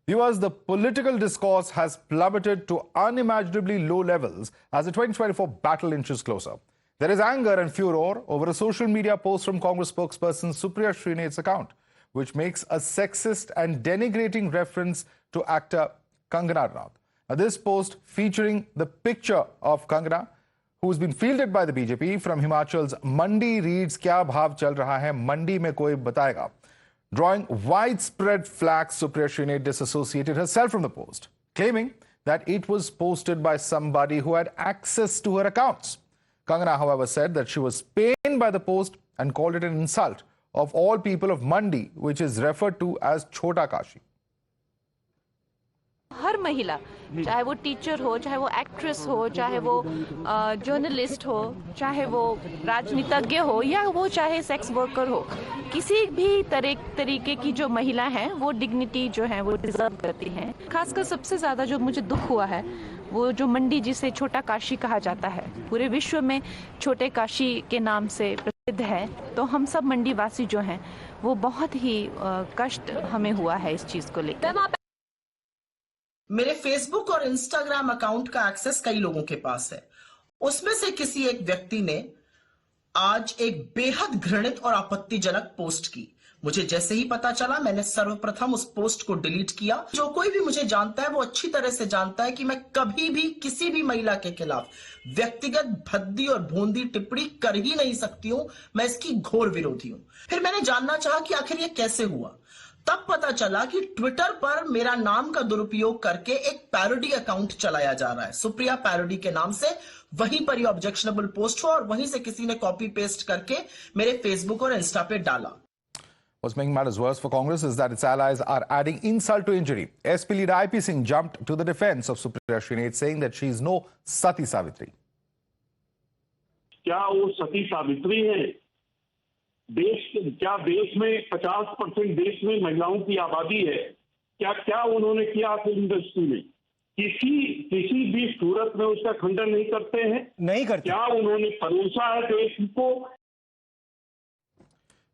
Viewers, the political discourse has plummeted to unimaginably low levels as the 2024 battle inches closer. There is anger and furor over a social media post from Congress spokesperson Supriya Shrinate's account, which makes a sexist and denigrating reference to actor Kangana Ranaut. Now, this post featuring the picture of Kangana, who's been fielded by the BJP from Himachal's Mandi, reads, "Kya bhav chal raha hai, Mandi mein koi batayega." Drawing widespread flags, Supriya Shrinate disassociated herself from the post, claiming that it was posted by somebody who had access to her accounts. Kangana, however, said that she was pained by the post and called it an insult of all people of Mandi, which is referred to as Chota Kashi. हर महिला, चाहे वो teacher हो, चाहे वो actress हो, चाहे वो journalist हो, चाहे वो राजनीतिज्ञ हो या वो चाहे सेक्स वर्कर हो, किसी भी तरीके की जो महिला हैं वो डिग्निटी जो है वो डिजर्व करती हैं। खासकर सबसे ज़्यादा जो मुझे दुख हुआ है वो जो मंडी, जिसे छोटा काशी कहा जाता है, पूरे विश्व में छोटे काशी के नाम से प्रसिद्ध है, तो हम सब मंडी वासी जो हैं वो बहुत ही कष्ट हमें हुआ है इस चीज़ को लेकर। मेरे फेसबुक और इंस्टाग्राम अकाउंट का एक्सेस कई लोगों के पास है। उसमें से किसी एक व्यक्ति ने आज एक बेहद घृणित और आपत्तिजनक पोस्ट की। मुझे जैसे ही पता चला, मैंने सर्वप्रथम उस पोस्ट को डिलीट किया। जो कोई भी मुझे जानता है वो अच्छी तरह से जानता है कि मैं कभी भी किसी भी महिला के खिलाफ व्यक्तिगत भद्दी और भोंदी टिप्पणी कर ही नहीं सकती हूं। मैं इसकी घोर विरोधी हूं। फिर मैंने जानना चाहा कि आखिर ये कैसे हुआ। तब पता चला कि ट्विटर पर मेरा नाम का दुरुपयोग करके एक पैरोडी अकाउंट चलाया जा रहा है, सुप्रिया पैरोडी के नाम से। वहीं पर ये ऑब्जेक्शनेबल पोस्ट हुआ और वहीं से किसी ने कॉपी पेस्ट करके मेरे फेसबुक और इंस्टा पे डाला। What's making matters worse for Congress is that its allies are adding insult to injury. SP leader IP Singh jumped to the defense of Supriya Shrinate, saying that she is no Sati Savitri. क्या वो सती सावित्री है? क्या देश में 50% देश में महिलाओं की आबादी है? क्या उन्होंने किया फिल्म इंडस्ट्री में? किसी भी सूरत में उसका खंडन नहीं करते हैं? नहीं करते। क्या उन्होंने परोसा है देश को?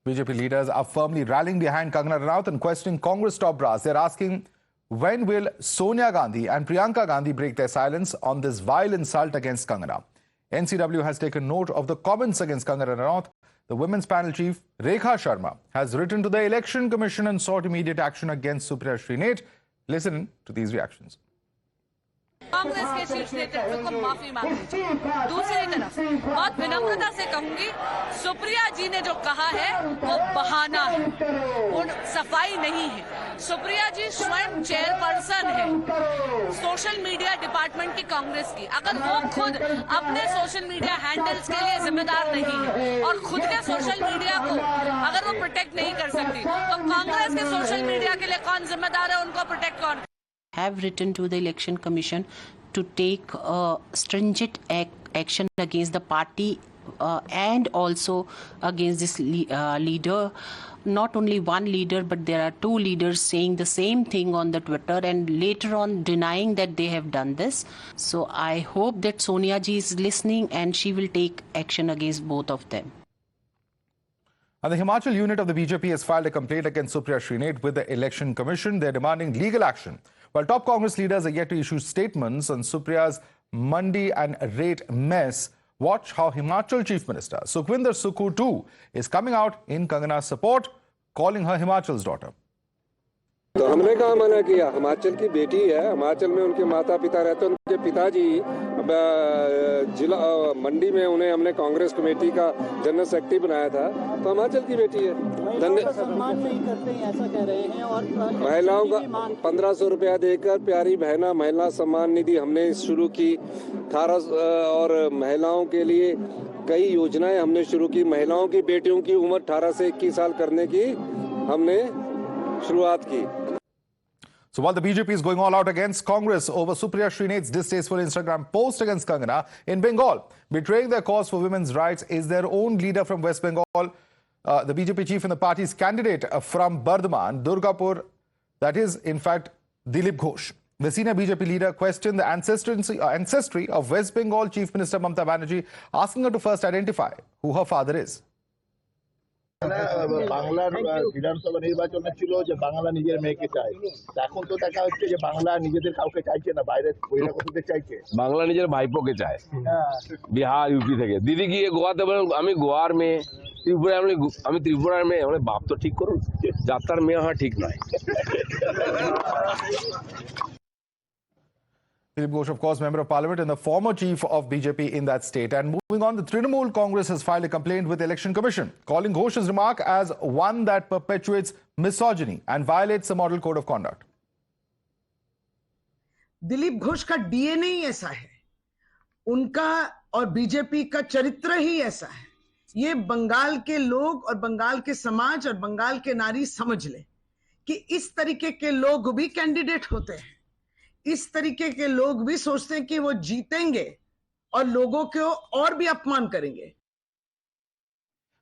BJP leaders are firmly rallying behind Kangana Ranaut and questioning Congress top brass. They're asking, when will Sonia Gandhi and Priyanka Gandhi break their silence on this vile insult against Kangana? NCW has taken note of the comments against Kangana Ranaut. The women's panel chief, Rekha Sharma, has written to the Election Commission and sought immediate action against Supriya Shrinate. Listen to these reactions. Congress के शीर्ष नेतृत्व को माफी मांगनी चाहिए। दूसरी तरफ बहुत विनम्रता से कहूंगी, सुप्रिया जी ने जो कहा है वो बहाना है, वो सफाई नहीं है। सुप्रिया जी स्वयं चेयरपर्सन है सोशल मीडिया डिपार्टमेंट की कांग्रेस की। अगर वो खुद अपने सोशल मीडिया हैंडल्स के लिए जिम्मेदार नहीं है और खुद के सोशल मीडिया को अगर वो प्रोटेक्ट नहीं कर सकती, तो कांग्रेस के सोशल मीडिया के लिए कौन जिम्मेदार है? उनको प्रोटेक्ट कौन? Have written to the Election Commission to take stringent action against the party and also against this leader. Not only one leader, but there are two leaders saying the same thing on the Twitter and later on denying that they have done this. So I hope that Sonia ji is listening and she will take action against both of them. And the Himachal unit of the BJP has filed a complaint against Supriya Shrinate with the Election Commission. They're demanding legal action. While top Congress leaders are yet to issue statements on Supriya's Mandi and rate mess, watch how Himachal Chief Minister Sukhwinder Sukhu too is coming out in Kangana's support, calling her Himachal's daughter. तो हमने कहा मना किया? हिमाचल की बेटी है, हिमाचल में उनके माता पिता रहते हैं, उनके पिताजी जिला मंडी में उन्हें हमने कांग्रेस कमेटी का जनरल सेक्रेटरी बनाया था, तो हिमाचल की बेटी है। सम्मान नहीं करते हैं ऐसा कह रहे हैं। और महिलाओं का 1500 रुपया देकर प्यारी बहना महिला सम्मान निधि हमने शुरू की 18 और महिलाओं के लिए कई योजनाएं हमने शुरू की। महिलाओं की बेटियों की उम्र 18 से 21 साल करने की हमने शुरुआत की। So while the BJP is going all out against Congress over Supriya Shrinate's distasteful Instagram post against Kangana, in Bengal, betraying their cause for women's rights is their own leader from West Bengal, the BJP chief and the party's candidate from Bardhaman, Durgapur, that is, in fact, Dilip Ghosh. The senior BJP leader questioned the ancestry of West Bengal Chief Minister Mamata Banerjee, asking her to first identify who her father is. বাংলার বিধানসভা নির্বাচনে ছিল যে বাংলা নিজের মেয়েকে চায়, এখন তো দেখা হচ্ছে যে বাংলা নিজেদের কাউকে চাইছে না, বাইরে বহিরাগতদের চাইছে। বাংলা নিজের ভাইপোকে চায়, বিহার ইউপি থেকে। দিদি গিয়ে গোয়াতে বলেন আমি গোয়ার মেয়ে, ত্রিপুরা আমি ত্রিপুরার মেয়ে। মানে বাপ তো ঠিক করুন, যাত্রার মেয়ে হওয়া ঠিক নয়। Dilip Ghosh, of course, member of parliament and the former chief of BJP in that state. And moving on, the Trinamool Congress has filed a complaint with the Election Commission, calling Ghosh's remark as one that perpetuates misogyny and violates the model code of conduct. Dilip Ghosh का DNA ही ऐसा है, उनका और BJP का चरित्र ही ऐसा है। ये बंगाल के लोग और बंगाल के समाज और बंगाल के नारी समझ ले कि इस तरीके के लोग भी कैंडिडेट होते हैं, इस तरीके के लोग भी सोचते हैं कि वो जीतेंगे और लोगों को और भी अपमान करेंगे।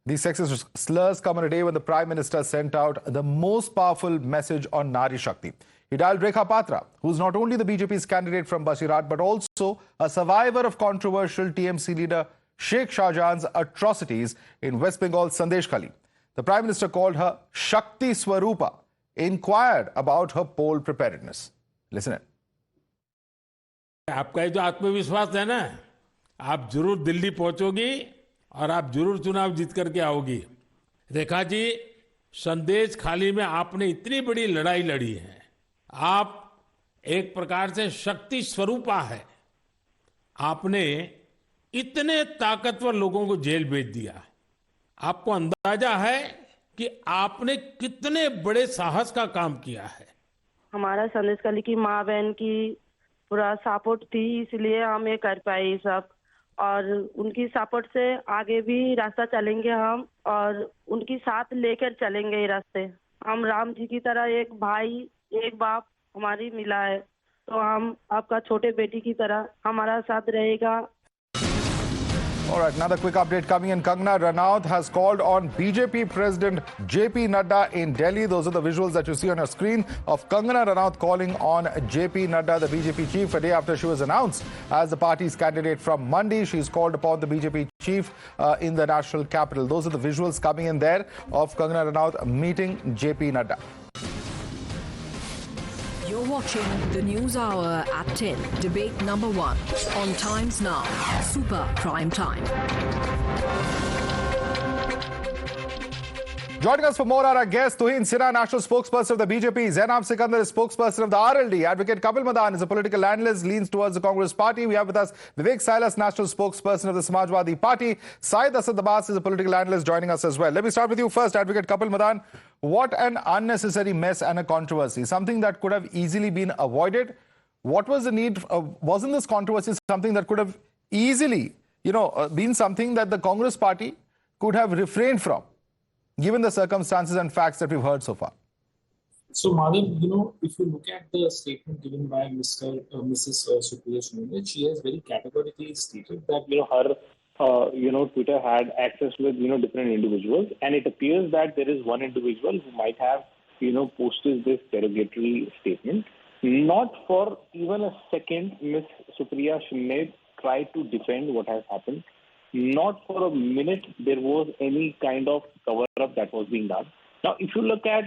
These sexist slurs come on a day when the Prime Minister sent out the most powerful message on Nari Shakti. He dialed Rekha Patra, who's not only the BJP's candidate from Basirat, but also a survivor of controversial TMC leader Sheikh Shahjahan's atrocities in West Bengal's Sandeshkhali. The Prime Minister called her Shakti Swarupa, inquired about her poll preparedness. Listen in. आपका ये जो आत्मविश्वास है ना, आप जरूर दिल्ली पहुंचोगी और आप जरूर चुनाव जीत करके आओगी। रेखा जी, संदेश खाली में आपने इतनी बड़ी लड़ाई लड़ी है, आप एक प्रकार से शक्ति स्वरूपा है। आपने इतने ताकतवर लोगों को जेल भेज दिया। आपको अंदाजा है कि आपने कितने बड़े साहस का काम किया है। हमारा संदेशखाली की माँ बहन की पूरा सपोर्ट थी, इसलिए हम ये कर पाए सब, और उनकी सपोर्ट से आगे भी रास्ता चलेंगे हम, और उनकी साथ लेकर चलेंगे ये रास्ते। हम राम जी की तरह एक भाई एक बाप हमारी मिला है, तो हम आपका छोटे बेटी की तरह हमारा साथ रहेगा। All right, another quick update coming in. Kangana Ranaut has called on BJP President JP Nadda in Delhi. Those are the visuals that you see on your screen of Kangana Ranaut calling on JP Nadda, the BJP chief, a day after she was announced as the party's candidate from Mandi. She's called upon the BJP chief in the national capital. Those are the visuals coming in there of Kangana Ranaut meeting JP Nadda. You're watching the News Hour at 10, debate number 1 on Times Now, Super Prime Time. Joining us for more are our guests, Tuhin A, national spokesperson of the BJP, Zainab Sikandar is spokesperson of the RLD, Advocate Kapil Madan is a political analyst, leans towards the Congress party. We have with us Vivek Silas, national spokesperson of the Samajwadi Party. Syed Asad Abbas is a political analyst joining us as well. Let me start with you first, Advocate Kapil Madan. What an unnecessary mess and a controversy, something that could have easily been avoided. What was the need? Wasn't this controversy something that could have easily, been something that the Congress party could have refrained from, given the circumstances and facts that we've heard so far? So, Madhav, if you look at the statement given by Mrs. Supriya Shrinate, she has very categorically stated that, her Twitter had access with, different individuals. And it appears that there is one individual who might have, posted this derogatory statement. Not for even a second, Ms. Supriya Shrinate tried to defend what has happened. Not for a minute there was any kind of cover-up that was being done. Now, if you look at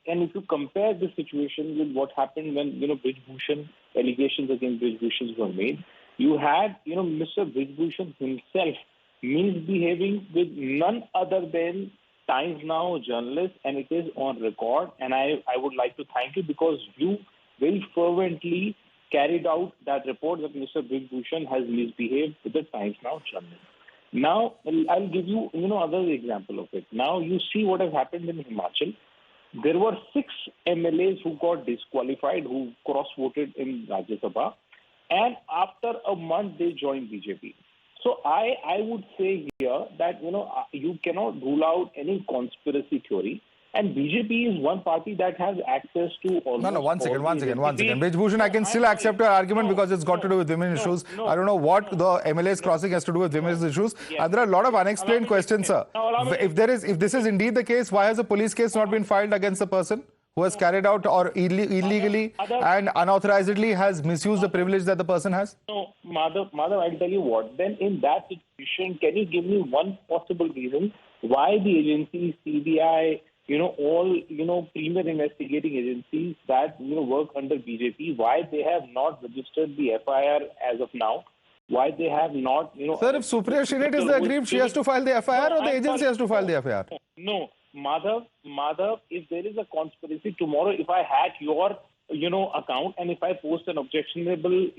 and if you compare the situation with what happened when, Brij Bhushan, allegations against Brij Bhushan were made, you had, Mr. Brij Bhushan himself misbehaving with none other than Times Now journalists, and it is on record. And I would like to thank you because you very fervently carried out that report that Mr. Brij Bhushan has misbehaved with the Times Now journalists. Now, I'll give you, other example of it. Now, you see what has happened in Himachal. There were 6 MLAs who got disqualified, who cross-voted in Rajya Sabha. And after a month, they joined BJP. So I would say here that, you cannot rule out any conspiracy theory. And BJP is one party that has access to almost... No, one second. Brij Bhushan, I can still accept your argument because it's got to do with women's issues. I don't know what the MLA's crossing has to do with women's issues. And there are a lot of unexplained questions, sir. If this is indeed the case, why has a police case not been filed against the person who has carried out or illegally and unauthorizedly has misused the privilege that the person has? No, Madhav, I'll tell you what. Then in that situation, can you give me one possible reason why the agencies, CBI, all, premier investigating agencies that, work under BJP, why they have not registered the FIR as of now, why they have not, Sir, if Supriya Shrinate is the aggrieved, she has to file the FIR or the agency has to file the FIR? No, Madhav, if there is a conspiracy tomorrow, if I hack your, account and if I post an objectionable,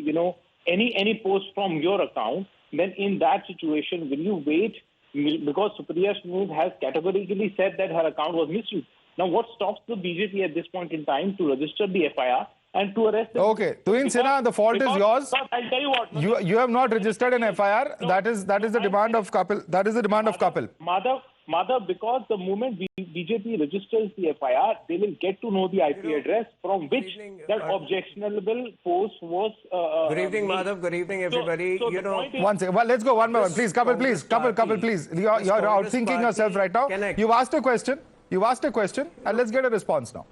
any post from your account, then in that situation, will you wait? Because Supriya Shrinate has categorically said that her account was misused. Now, what stops the BJP at this point in time to register the FIR and to arrest them? Okay, Tuhin Sinha, the fault is yours. I'll tell you what. You have not registered an FIR. No, that is the demand of Kapil. That is the demand of Kapil. Madhav, because the moment BJP registers the FIR, they will get to know the IP address from which that objectionable post was. Good evening, Madhav. Good evening, everybody. One second. Well, let's go one by one. Please, Kapil, please. Kapil, please. You're outthinking yourself right now. You've asked a question. And let's get a response now.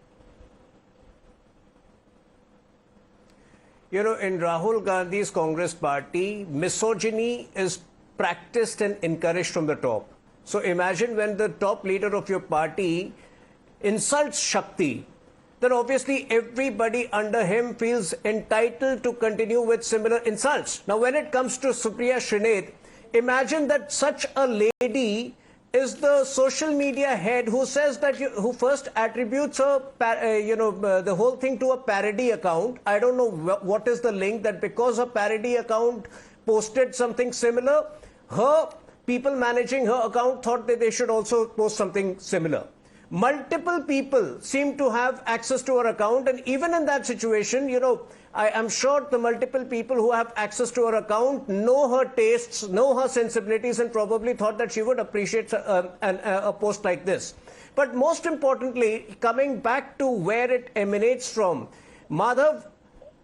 In Rahul Gandhi's Congress party, misogyny is practiced and encouraged from the top. So imagine when the top leader of your party insults Shakti, then obviously everybody under him feels entitled to continue with similar insults. Now, when it comes to Supriya Shrinate, imagine that such a lady is the social media head who says that who first attributes the whole thing to a parody account. I don't know what is the link, that because a parody account posted something similar, her people managing her account thought that they should also post something similar. Multiple people seem to have access to her account, and even in that situation, I am sure the multiple people who have access to her account know her tastes, know her sensibilities, and probably thought that she would appreciate a post like this. But most importantly, coming back to where it emanates from, Madhav,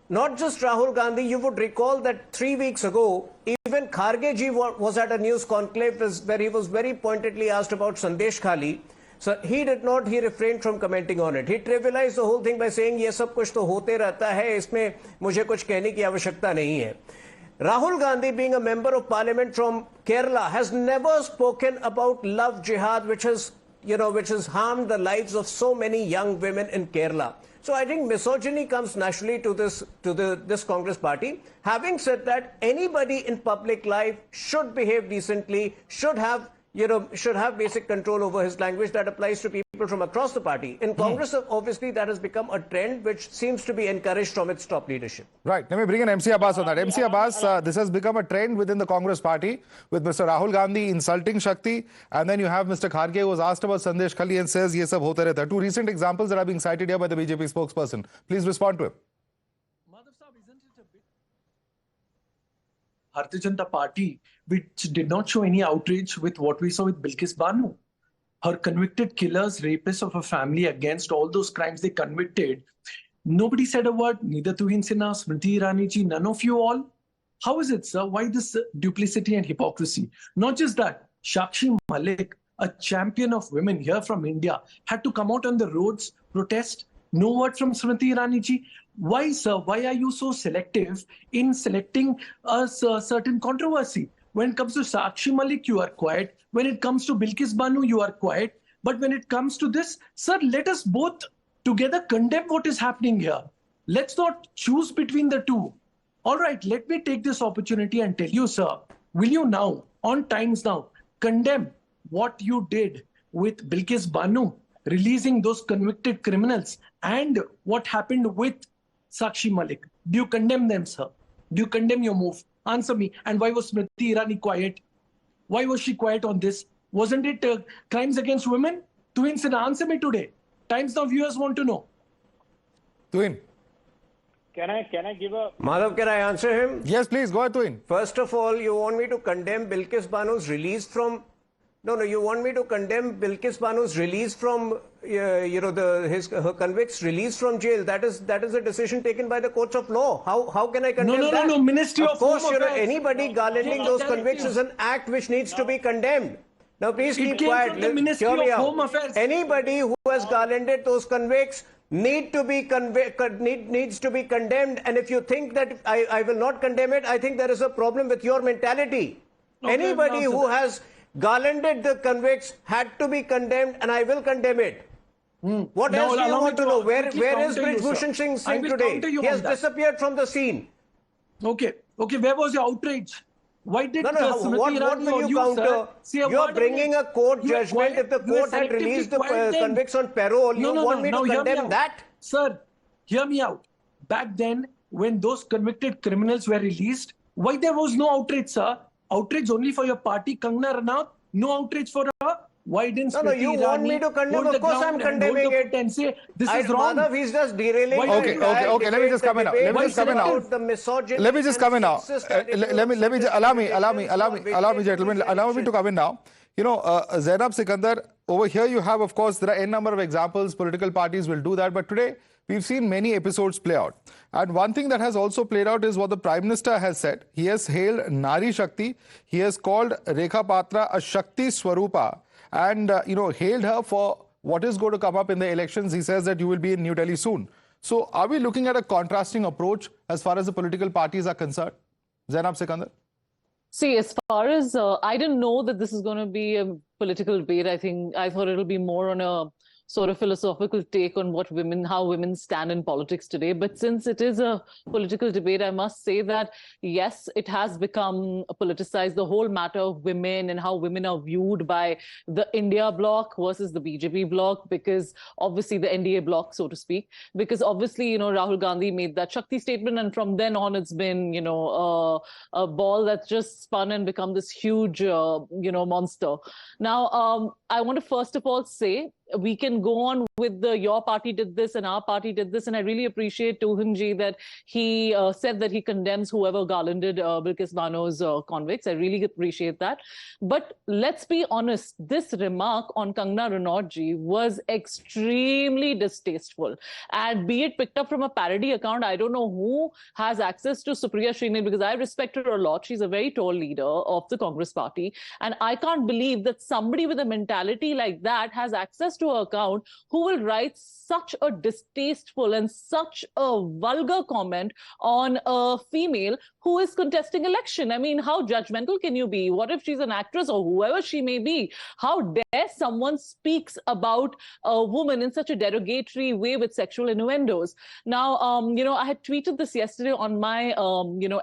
not just Rahul Gandhi, you would recall that 3 weeks ago, even Kharge ji was at a news conclave where he was very pointedly asked about Sandesh Khali. So he refrained from commenting on it. He trivialized the whole thing by saying, ये सब कुछ तो होते रहता है, इसमें मुझे कुछ कहने की आवश्यकता नहीं है. Rahul Gandhi, being a member of parliament from Kerala, has never spoken about love jihad, which has harmed the lives of so many young women in Kerala. So I think misogyny comes naturally to this Congress party. Having said that, anybody in public life should behave decently, should have basic control over his language. That applies to people from across the party. In Congress, obviously, that has become a trend which seems to be encouraged from its top leadership. Right. Let me bring in MC Abbas on that. MC Abbas, this has become a trend within the Congress party with Mr. Rahul Gandhi insulting Shakti, and then you have Mr. Kharge who was asked about Sandesh Khali and says, ye sab hote rehta hai. Two recent examples that are being cited here by the BJP spokesperson. Please respond to him. Bharatiya Janata Party, which did not show any outrage with what we saw with Bilkis Banu. Her convicted killers, rapists of her family, against all those crimes they convicted. Nobody said a word, neither Tuhin Sinha, Smriti Irani ji, none of you all. How is it, sir? Why this duplicity and hypocrisy? Not just that, Sakshi Malik, a champion of women here from India, had to come out on the roads, protest. No word from Smriti Irani ji. Why, sir? Why are you so selective in selecting a certain controversy? When it comes to Sakshi Malik, you are quiet. When it comes to Bilkis Banu, you are quiet. But when it comes to this, sir, let us both together condemn what is happening here. Let's not choose between the two. All right, let me take this opportunity and tell you, sir, will you now, on Times Now, condemn what you did with Bilkis Banu, releasing those convicted criminals, and what happened with Sakshi Malik? Do you condemn them, sir? Do you condemn your move? Answer me. And why was Smriti Irani quiet? Why was she quiet on this? Wasn't it crimes against women? Tuhin Sinha, answer me today. Times Now viewers want to know. Tuhin. Can I give a... Madhav, can I answer him? Yes, please. Go ahead, Tuhin. First of all, you want me to condemn Bilkis Banu's release from... No, you want me to condemn Bilkis Banu's release from, her convicts release from jail. That is a decision taken by the courts of law. How can I condemn that? No, Ministry of course, Home Affairs. Anybody garlanding those convicts is an act which needs to be condemned. Now, please keep quiet. Hear me out. Anybody who has garlanded those convicts needs to be condemned. And if you think that I will not condemn it, I think there is a problem with your mentality. Anybody who has garlanded the convicts, had to be condemned, and I will condemn it. What else do you want to know? Where is Brijbhushan Singh today? He has disappeared from the scene. Okay, where was your outrage? Why did what will you counter? You're bringing a court judgment. If the court had released the convicts on parole, you want me to condemn that? Sir, hear me out. Back then, when those convicted criminals were released, why there was no outrage, sir? Outrage only for your party, Kangana Ranaut? No outrage for her? Why didn't you want me to condemn? Of course I'm condemning it. And say, this is wrong. Madhav, he's just derailing. Okay. Let me just come in now. Let me just come in now. Let me just come in now. Allow me, gentlemen. Allow me to come in now. You know, Zainab Sikandar, over here you have, of course, there are n number of examples. Political parties will do that. But today, we've seen many episodes play out. And one thing that has also played out is what the Prime Minister has said. He has hailed Nari Shakti. He has called Rekha Patra a Shakti Swarupa. And, hailed her for what is going to come up in the elections. He says that you will be in New Delhi soon. So are we looking at a contrasting approach as far as the political parties are concerned? Zainab Sikandar? See, as far as I didn't know that this is going to be a political debate. I thought it'll be more on a sort of philosophical take on how women stand in politics today. But since it is a political debate, I must say that, yes, it has become politicized, the whole matter of women and how women are viewed by the India bloc versus the BJP bloc, because obviously the NDA bloc, so to speak, because obviously, Rahul Gandhi made that Shakti statement. And from then on, it's been, a ball that's just spun and become this huge, monster. Now, I want to first of all say, we can go on with your party did this and our party did this. And I really appreciate Tuhin Ji that he said that he condemns whoever garlanded Bilkis Banu's convicts. I really appreciate that. But let's be honest, this remark on Kangana Ranaut Ji was extremely distasteful. And be it picked up from a parody account, I don't know who has access to Supriya Shrinate, because I respect her a lot. She's a very tall leader of the Congress party. And I can't believe that somebody with a mentality like that has access to her account who will write such a distasteful and such a vulgar comment on a female who is contesting election. I mean, how judgmental can you be? What if she's an actress or whoever she may be? How dare someone speaks about a woman in such a derogatory way with sexual innuendos? Now, I had tweeted this yesterday on my,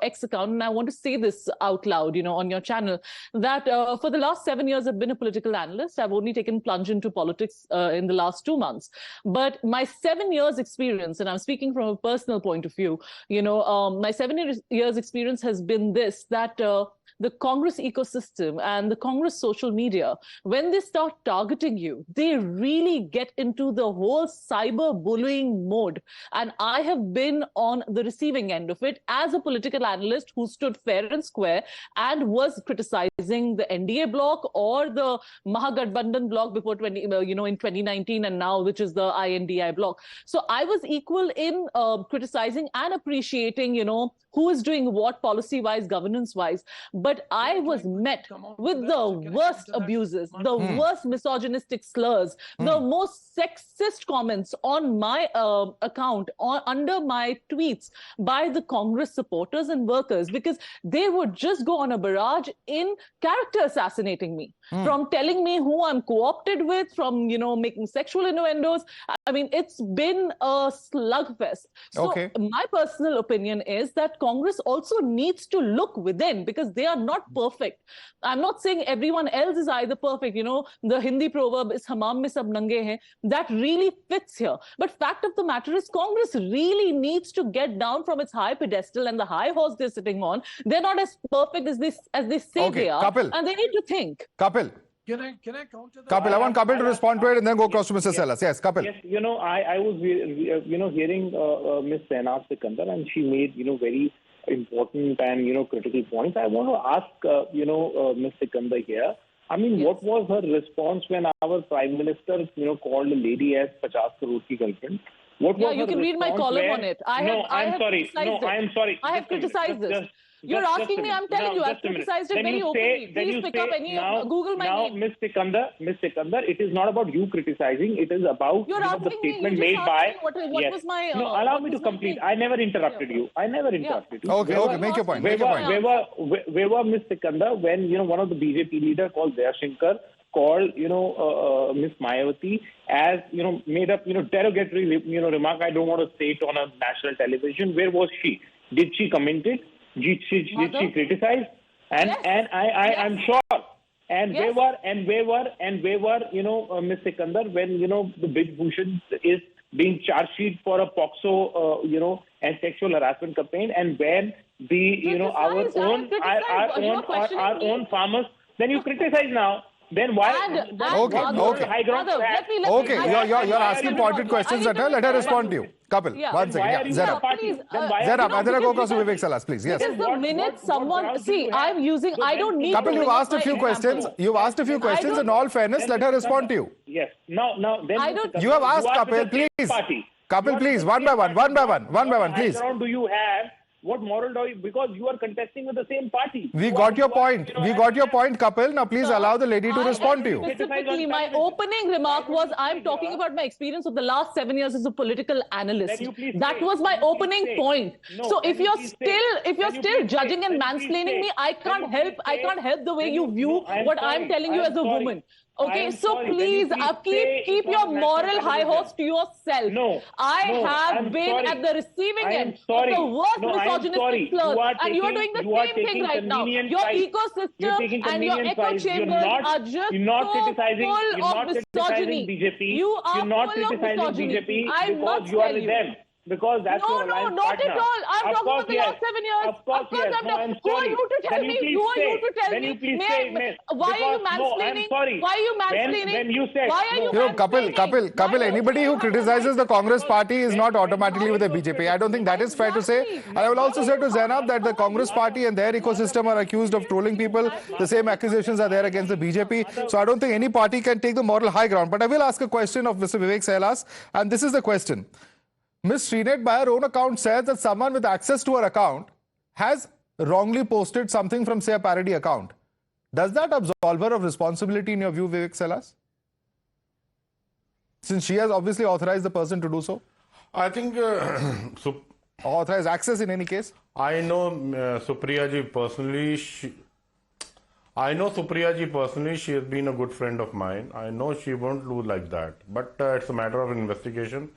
X account, and I want to say this out loud, on your channel, that for the last 7 years, I've been a political analyst. I've only taken plunge into politics in the last 2 months. But my 7 years experience, and I'm speaking from a personal point of view, my 7 years experience has been this, that the Congress ecosystem and the Congress social media, when they start targeting you, they really get into the whole cyber-bullying mode. And I have been on the receiving end of it as a political analyst who stood fair and square and was criticizing the NDA bloc or the Mahagathbandhan bloc before in 2019 and now, which is the INDI bloc. So I was equal in criticizing and appreciating, who is doing what policy-wise, governance-wise. But I was met with the worst abuses, the worst misogynistic slurs, the most sexist comments on my account, under my tweets by the Congress supporters and workers, because they would just go on a barrage in character assassinating me, from telling me who I'm co-opted with, from, making sexual innuendos. I mean, it's been a slugfest. So my personal opinion is that Congress also needs to look within, because they are not perfect. I'm not saying everyone else is either perfect. The Hindi proverb is "Hamam mein sab nange hain." That really fits here. But fact of the matter is, Congress really needs to get down from its high pedestal and the high horse they're sitting on. They're not as perfect as they say they are, Kapil. And they need to think. Kapil. Can I counter that? Kapil, I want Kapil to respond to it and then go across to Mr. Sellas. Yes, Kapil. Yes, I was, hearing Ms. Zainab Sikandar, and she made, very important and, critical points. I want to ask, Ms. Sikandar here. I mean, what was her response when our Prime Minister, called a lady as 50 crore ki girlfriend? You can read my column on it. I'm sorry. I have criticized this. You're asking me, I'm telling you, I've criticized it very openly. Please pick up any, Google my name. Miss Sikandar, it is not about you criticizing, it is about the statement made by... What was my... No, allow me to complete. I never interrupted you. Okay, make your point. Where were Miss Sikandar when, one of the BJP leader called Jaishankar called, Miss Mayawati as, made up, derogatory, remark. I don't want to say it on a national television. Where was she? Did she comment it? Did she criticize? And I'm sure. And where were Miss Sikandar when the Brij Bhushan is being charged sheet for a POXO and sexual harassment campaign, and when the our own farmers, then you criticize now. Then why? High ground? Okay, you're asking pointed questions. Let her respond to you. Kapil, 1 second. Zainab, and then I go across to Vivek Salas, please. Yes. Because the minute someone, see, I'm using, I don't need. Kapil, you've asked a few questions. In all fairness, let her respond to you. Yes. Now, then. You have asked Kapil, please. Kapil, please, one by one, please. What background do you have? What moral do you, because you are contesting with the same party. We got your point, Kapil. Now please allow the lady to respond to you. Specifically, my opening remark was, I'm talking about my experience of the last 7 years as a political analyst. That was my opening point. So if you're still judging and mansplaining me, I can't help the way you view what I'm telling you as a woman. Okay, so please keep your moral high horse to yourself. No, I have been at the receiving end of the worst misogynistic slurs, and you are doing the same thing right now. Your ecosystem and your echo chambers are just so full of misogyny. You are full of misogyny. I must tell you. Because that's your alliance not partner. at all. I'm talking about the last 7 years. Of course, yes. Who are you to tell me? Who are you to tell me? Why are you mansplaining? Why are you mansplaining? When you said... Why are you mansplaining? Kapil, anybody who criticizes the Congress party is not automatically with the BJP. I don't think that is fair to say. And I will also say to Zainab that the Congress party and their ecosystem are accused of trolling people. The same accusations are there against the BJP. So I don't think any party can take the moral high ground. But I will ask a question of Mr. Vivek Salas. And this is the question. Ms. Shrinate, by her own account, says that someone with access to her account has wrongly posted something from, say, a parody account. Does that absolve her of responsibility in your view, Vivek Salas? Since she has obviously authorized the person to do so? I think... authorized access in any case? I know Supriya Ji personally. She has been a good friend of mine. I know she won't do like that. But it's a matter of investigation.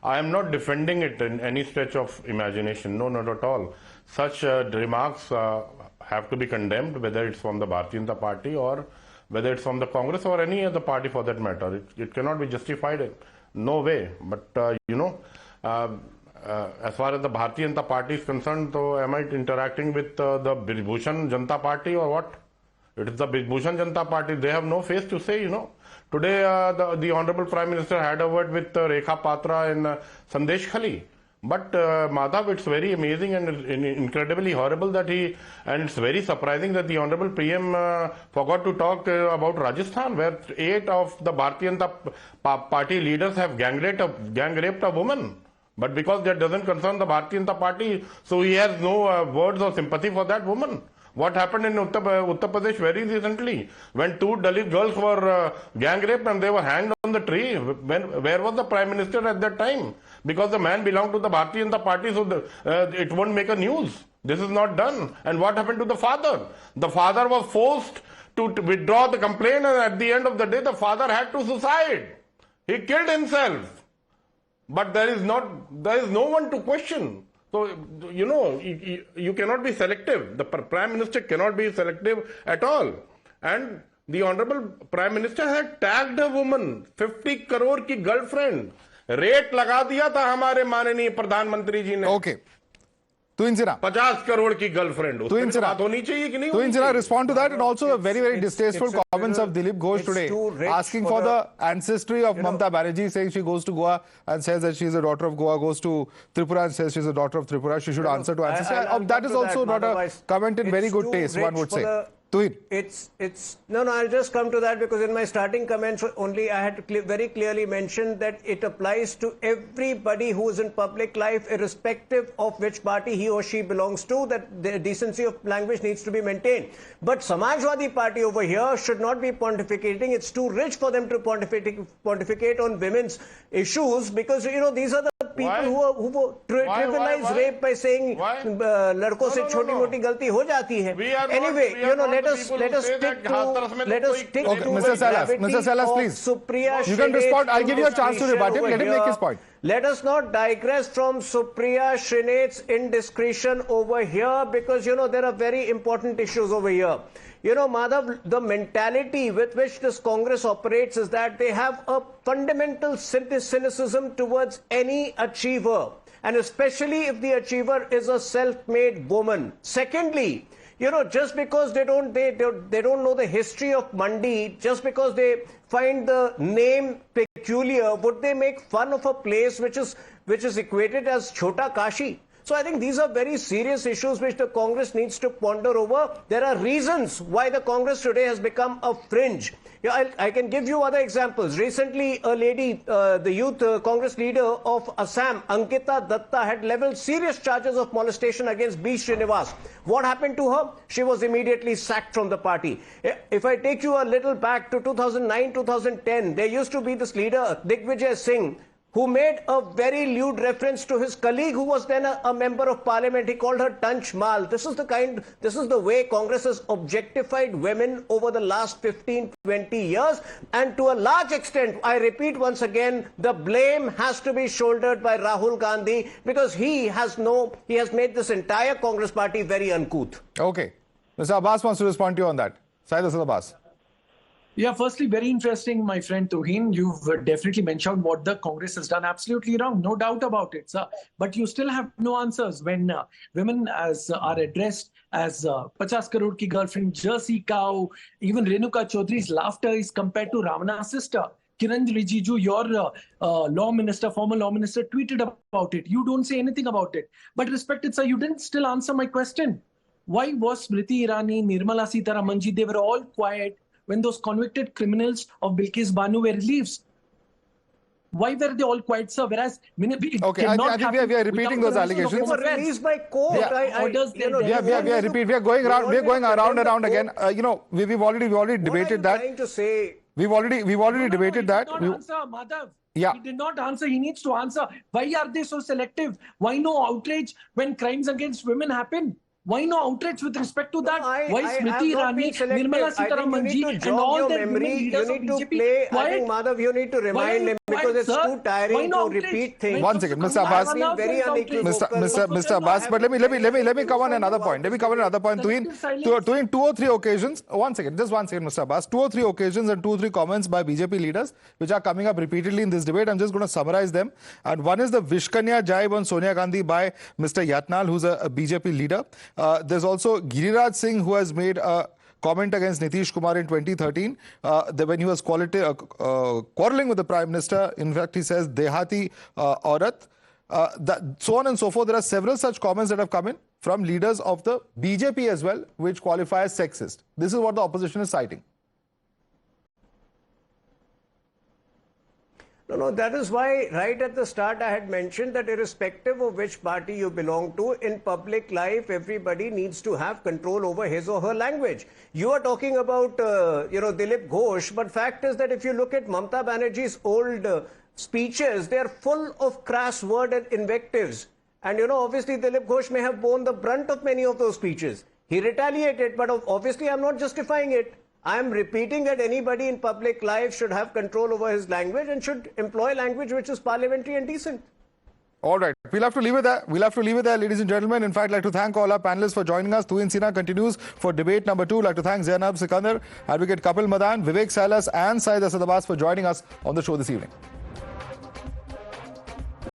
I am not defending it in any stretch of imagination. No, not at all. Such remarks have to be condemned, whether it's from the Bharatiya Janata Party or whether it's from the Congress or any other party for that matter. It cannot be justified. No way. But, as far as the Bharatiya Janata Party is concerned, so am I interacting with the Brij Bhushan Janata Party or what? It is the Brij Bhushan Janata Party. They have no face to say, Today, the Honorable Prime Minister had a word with Rekha Patra in Sandesh Khali. But Madhav, it's very amazing and incredibly horrible that and it's very surprising that the Honorable PM forgot to talk about Rajasthan, where 8 of the Bharatiya Janata Party leaders have gang raped a woman. But because that doesn't concern the Bharatiya Janata Party, so he has no words of sympathy for that woman. What happened in Uttar Pradesh very recently, when 2 Dalit girls were gang raped and they were hanged on the tree? Where was the Prime Minister at that time? Because the man belonged to the Bharatiya Janata Party, so it won't make a news. This is not done. And what happened to the father? The father was forced to withdraw the complaint, and at the end of the day, the father had to suicide. He killed himself. But there is no one to question. So, you cannot be selective. The Prime Minister cannot be selective at all. And the Honorable Prime Minister had tagged a woman, 50 crore की girlfriend. Rate लगा दिया था हमारे माननीय प्रधानमंत्री जी ने. Okay. Tuhin A. 50 crore की girlfriend. Tuhin A, respond to that, and also the very, very distasteful comments of Dilip Ghosh today, asking for the ancestry of Mamata Banerjee, saying she goes to Goa and says that she is a daughter of Goa, goes to Tripura and says she is a daughter of Tripura. She should answer to ancestry. That is also not a comment in very good taste, one would say. No, I'll just come to that because in my starting comments only I had to very clearly mention that it applies to everybody who is in public life, irrespective of which party he or she belongs to, that the decency of language needs to be maintained. But Samajwadi Party over here should not be pontificating. It's too rich for them to pontificate on women's issues because, these are the people who trivialize rape by saying ladko se choti moti galti ho jati hai. Anyway, let us stick to Mr. Salas, please. Supriya you can respond. I'll give you a chance to rebut him. Let him make his point. Let us not digress from Supriya Shrinate's indiscretion over here because, there are very important issues over here. Madhav, the mentality with which this Congress operates is that they have a fundamental cynicism towards any achiever, and especially if the achiever is a self-made woman. Secondly, just because they don't know the history of Mandi, just because they find the name peculiar, would they make fun of a place which is equated as Chota Kashi? So I think these are very serious issues which the Congress needs to ponder over. There are reasons why the Congress today has become a fringe. I can give you other examples. Recently, a lady, the youth Congress leader of Assam, Ankita Datta, had leveled serious charges of molestation against B. Srinivas. What happened to her? She was immediately sacked from the party. If I take you a little back to 2009-2010, there used to be this leader, Digvijay Singh, who made a very lewd reference to his colleague who was then a member of parliament. He called her Tanch Mal. This is the way Congress has objectified women over the last 15-20 years. And to a large extent, I repeat once again, the blame has to be shouldered by Rahul Gandhi because he has made this entire Congress party very uncouth. Okay. Mr. Abbas wants to respond to you on that. Syed Asad Abbas. Yeah, firstly, very interesting, my friend Tuhin. You've definitely mentioned what the Congress has done. Absolutely wrong, no doubt about it, sir. But you still have no answers when women are addressed as 50 crore ki girlfriend, Jersey cow. Even Renuka Chaudhary's laughter is compared to Ravana's sister. Kiran Rijiju, your former law minister, tweeted about it. You don't say anything about it. But respected sir, you didn't still answer my question. Why was Smriti Irani, Nirmala Sitharamanji, they were all quiet when those convicted criminals of Bilkis Banu were released? Why were they all quiet, sir? Whereas, okay, I think we are repeating those allegations. They were released by court. We are going around again. We've already debated that. Trying to say. We've already debated that. He did not answer, Madhav. Yeah. He did not answer. He needs to answer. Why are they so selective? Why no outrage when crimes against women happen? Why no outrage with respect to that? Why Smriti Irani, Nirmala Sitharamanji, and all their women leaders of BJP? I think, Madhav, you need to remind him because it's too tiring to repeat things. One second, Mr. Abbas. Mr. Abbas, but let me cover another point. Tuhin, 2 or 3 occasions. One second, Mr. Abbas. 2 or 3 occasions and 2 or 3 comments by BJP leaders which are coming up repeatedly in this debate. I'm just going to summarize them. And one is the Vishkanya jibe on Sonia Gandhi by Mr. Yatnal, who's a BJP leader. There's also Giriraj Singh, who has made a comment against Nitish Kumar in 2013 when he was quarreling with the Prime Minister. In fact, he says, Dehati Aurat. So on and so forth. There are several such comments that have come in from leaders of the BJP as well, which qualify as sexist. This is what the opposition is citing. No, that is why right at the start I had mentioned that irrespective of which party you belong to, in public life, everybody needs to have control over his or her language. You are talking about, Dilip Ghosh, but fact is that if you look at Mamata Banerjee's old speeches, they are full of crass word and invectives. And, obviously Dilip Ghosh may have borne the brunt of many of those speeches. He retaliated, but obviously I'm not justifying it. I am repeating that anybody in public life should have control over his language and should employ language which is parliamentary and decent. All right. We'll have to leave it there. Ladies and gentlemen. In fact, I'd like to thank all our panelists for joining us. Tuhin Sinha continues for debate number 2. I'd like to thank Zainab Sikandar, Advocate Kapil Madan, Vivek Salas and Syed Asad Abbas for joining us on the show this evening.